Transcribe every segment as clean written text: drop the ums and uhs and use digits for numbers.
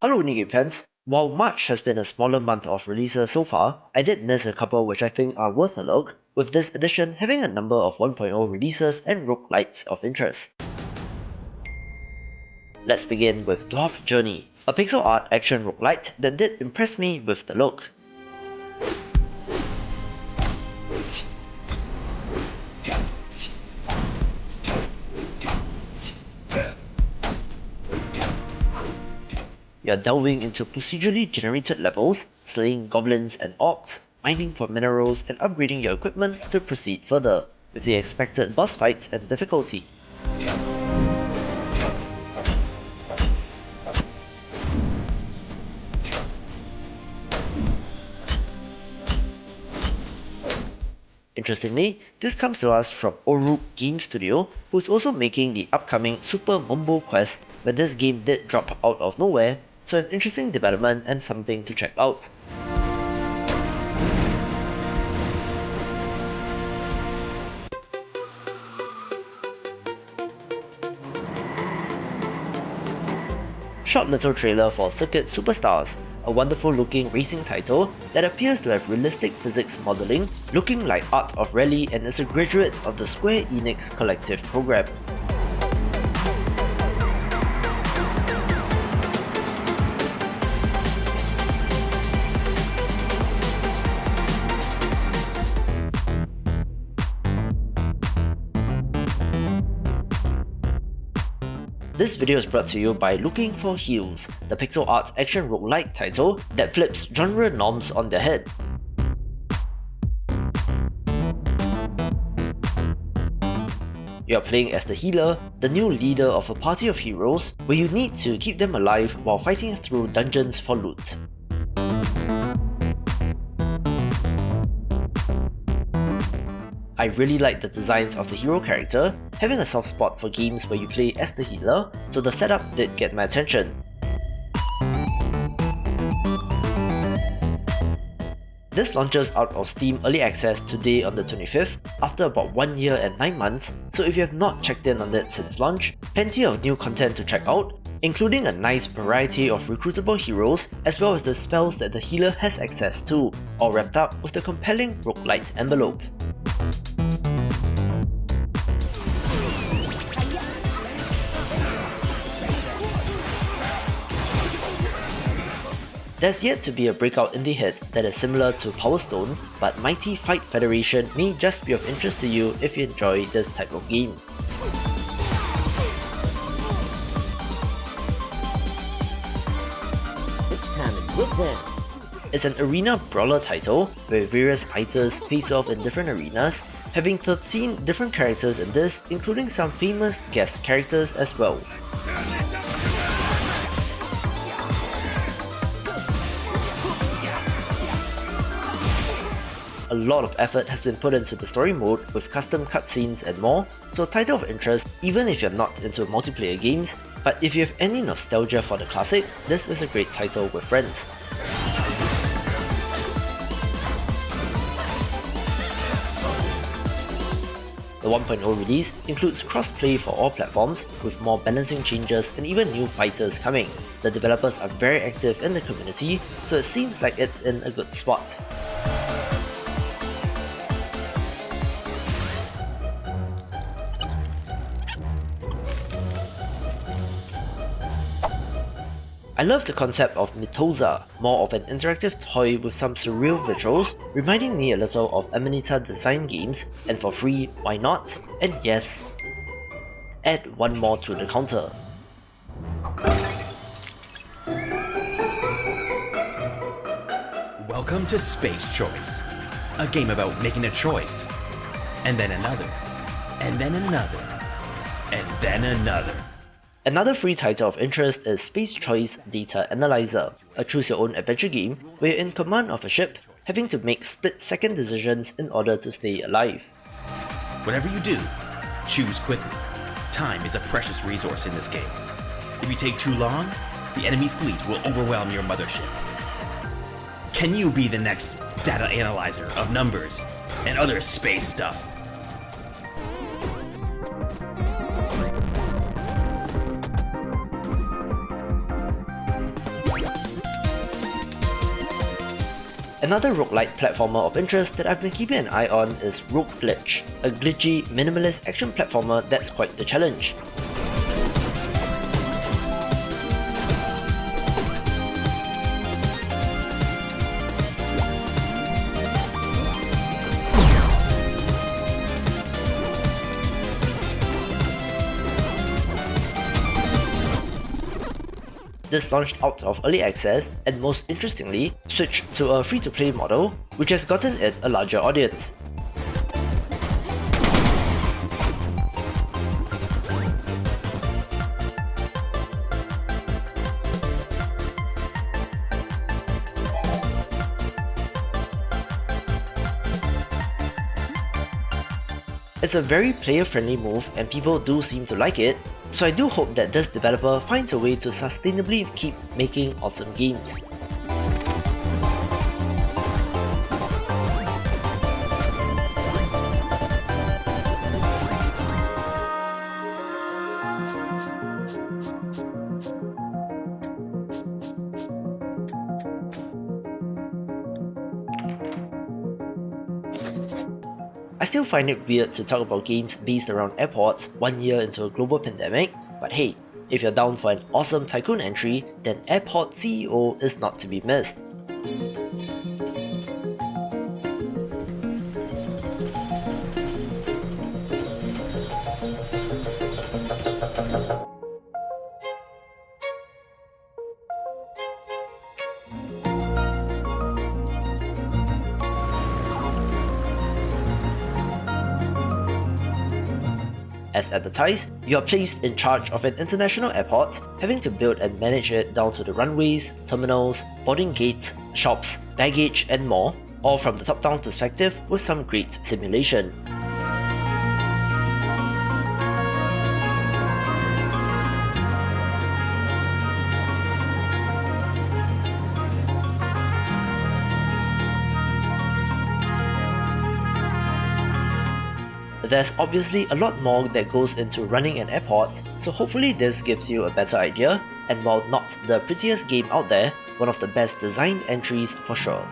Hello Game fans! While March has been a smaller month of releases so far, I did miss a couple which I think are worth a look, with this edition having a number of 1.0 releases and roguelites of interest. Let's begin with Dwarf Journey, a pixel art action roguelite that did impress me with the look. You're delving into procedurally generated levels, slaying goblins and orcs, mining for minerals and upgrading your equipment to proceed further, with the expected boss fights and difficulty. Interestingly, this comes to us from Oruk Game Studio, who's also making the upcoming Super Mumbo Quest, where this game did drop out of nowhere, so an interesting development and something to check out. Short little trailer for Circuit Superstars, a wonderful looking racing title that appears to have realistic physics modeling, looking like Art of Rally, and is a graduate of the Square Enix Collective program. This video is brought to you by Looking for Heels, the pixel art action roguelike title that flips genre norms on their head. You are playing as the healer, the new leader of a party of heroes, where you need to keep them alive while fighting through dungeons for loot. I really like the designs of the hero character, having a soft spot for games where you play as the healer, so the setup did get my attention. This launches out of Steam Early Access today on the 25th, after about 1 year and 9 months, so if you have not checked in on it since launch, plenty of new content to check out, including a nice variety of recruitable heroes, as well as the spells that the healer has access to, all wrapped up with the compelling roguelite envelope. There's yet to be a breakout indie hit that is similar to Power Stone, but Mighty Fight Federation may just be of interest to you if you enjoy this type of game. It's time to whip them! It's an arena brawler title where various fighters face off in different arenas, having 13 different characters in this, including some famous guest characters as well. A lot of effort has been put into the story mode with custom cutscenes and more, so a title of interest even if you're not into multiplayer games, but if you have any nostalgia for the classic, this is a great title with friends. The 1.0 release includes cross-play for all platforms, with more balancing changes and even new fighters coming. The developers are very active in the community, so it seems like it's in a good spot. I love the concept of Mitoza, more of an interactive toy with some surreal visuals, reminding me a little of Amanita design games, and for free, why not? And yes, add one more to the counter. Welcome to Space Choice, a game about making a choice, and then another, and then another, and then another. Another free title of interest is Space Choice Data Analyzer, a choose-your-own adventure game where you're in command of a ship, having to make split-second decisions in order to stay alive. Whatever you do, choose quickly. Time is a precious resource in this game. If you take too long, the enemy fleet will overwhelm your mothership. Can you be the next data analyzer of numbers and other space stuff? Another roguelite platformer of interest that I've been keeping an eye on is Rogue Glitch, a glitchy, minimalist action platformer that's quite the challenge. This launched out of early access and most interestingly, switched to a free-to-play model, which has gotten it a larger audience. It's a very player-friendly move and people do seem to like it, so I do hope that this developer finds a way to sustainably keep making awesome games. I still find it weird to talk about games based around airports 1 year into a global pandemic, but hey, if you're down for an awesome tycoon entry, then Airport CEO is not to be missed. As advertised, you are placed in charge of an international airport, having to build and manage it down to the runways, terminals, boarding gates, shops, baggage and more, all from the top-down perspective with some great simulation. There's obviously a lot more that goes into running an airport, so hopefully this gives you a better idea, and while not the prettiest game out there, one of the best designed entries for sure.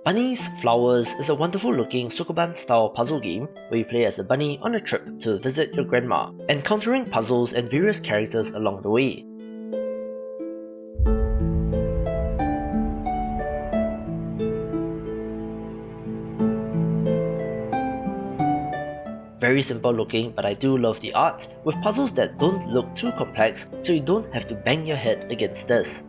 Bunnies Flowers is a wonderful looking Sokoban style puzzle game where you play as a bunny on a trip to visit your grandma, encountering puzzles and various characters along the way. Very simple looking, but I do love the art, with puzzles that don't look too complex so you don't have to bang your head against this.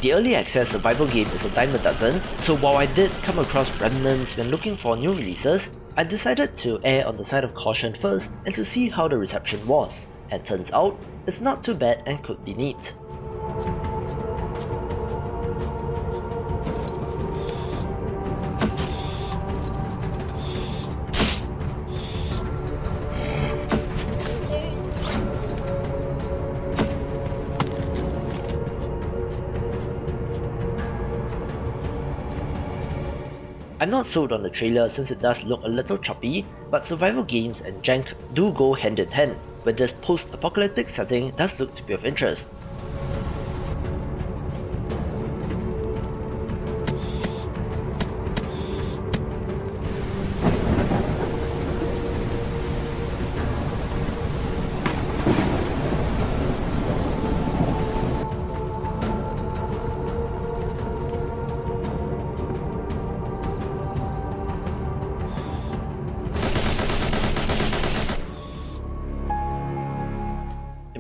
The early access survival game is a dime a dozen, so while I did come across Remnants when looking for new releases, I decided to err on the side of caution first and to see how the reception was, and turns out, it's not too bad and could be neat. I'm not sold on the trailer since it does look a little choppy, but survival games and jank do go hand in hand, but this post-apocalyptic setting does look to be of interest.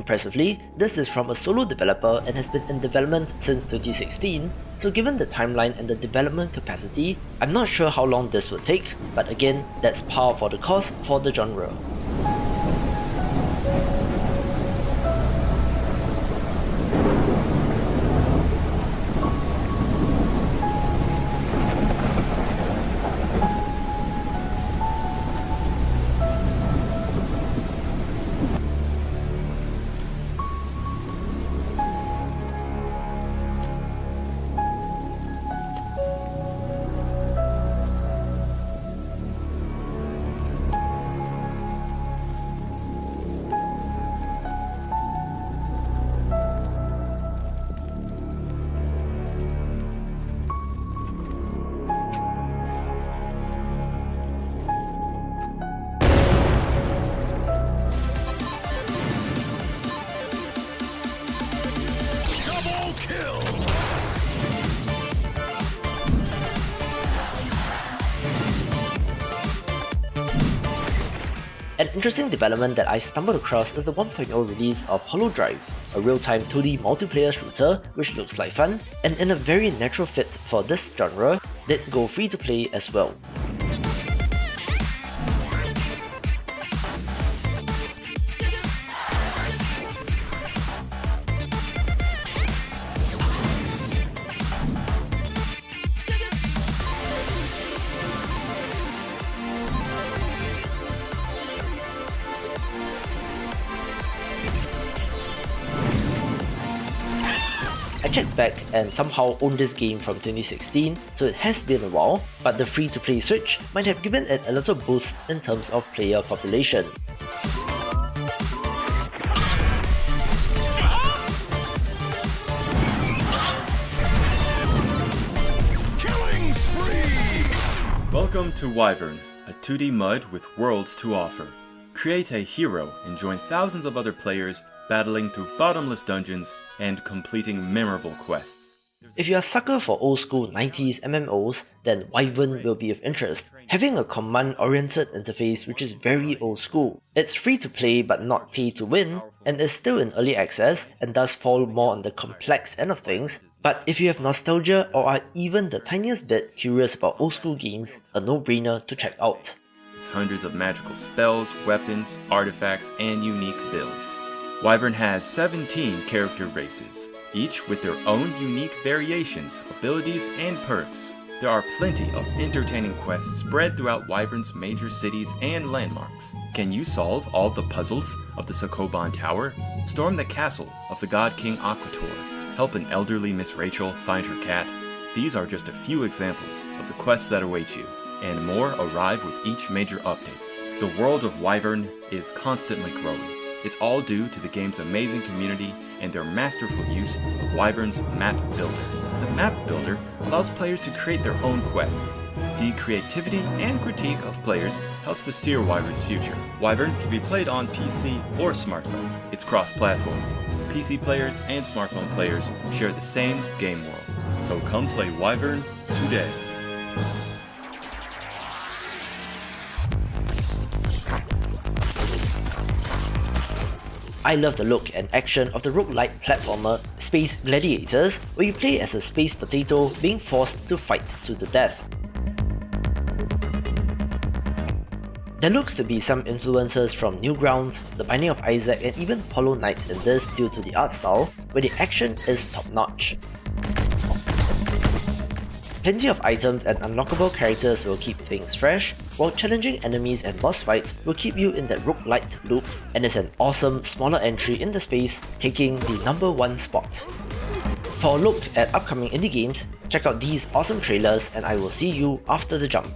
Impressively, this is from a solo developer and has been in development since 2016, so given the timeline and the development capacity, I'm not sure how long this would take, but again, that's par for the course for the genre. An interesting development that I stumbled across is the 1.0 release of Holodrive, a real-time 2D multiplayer shooter which looks like fun, and in a very natural fit for this genre, did go free to play as well. I checked back and somehow owned this game from 2016, so it has been a while, but the free-to-play Switch might have given it a little boost in terms of player population. Killing spree! Welcome to Wyvern, a 2D MUD with worlds to offer. Create a hero and join thousands of other players battling through bottomless dungeons and completing memorable quests. If you're a sucker for old school 90s MMOs, then Wyvern will be of interest, having a command-oriented interface which is very old school. It's free to play but not pay to win, and is still in early access and does fall more on the complex end of things, but if you have nostalgia or are even the tiniest bit curious about old school games, a no-brainer to check out. Hundreds of magical spells, weapons, artifacts, and unique builds. Wyvern has 17 character races, each with their own unique variations, abilities, and perks. There are plenty of entertaining quests spread throughout Wyvern's major cities and landmarks. Can you solve all the puzzles of the Sokoban Tower? Storm the castle of the God King Aquator? Help an elderly Miss Rachel find her cat? These are just a few examples of the quests that await you, and more arrive with each major update. The world of Wyvern is constantly growing. It's all due to the game's amazing community and their masterful use of Wyvern's Map Builder. The Map Builder allows players to create their own quests. The creativity and critique of players helps to steer Wyvern's future. Wyvern can be played on PC or smartphone. It's cross-platform. PC players and smartphone players share the same game world. So come play Wyvern today. I love the look and action of the roguelike platformer Space Gladiators, where you play as a space potato being forced to fight to the death. There looks to be some influences from Newgrounds, The Binding of Isaac, and even Hollow Knight in this due to the art style, where the action is top-notch. Plenty of items and unlockable characters will keep things fresh, while challenging enemies and boss fights will keep you in that roguelite loop, and is an awesome smaller entry in the space, taking the #1 spot. For a look at upcoming indie games, check out these awesome trailers and I will see you after the jump.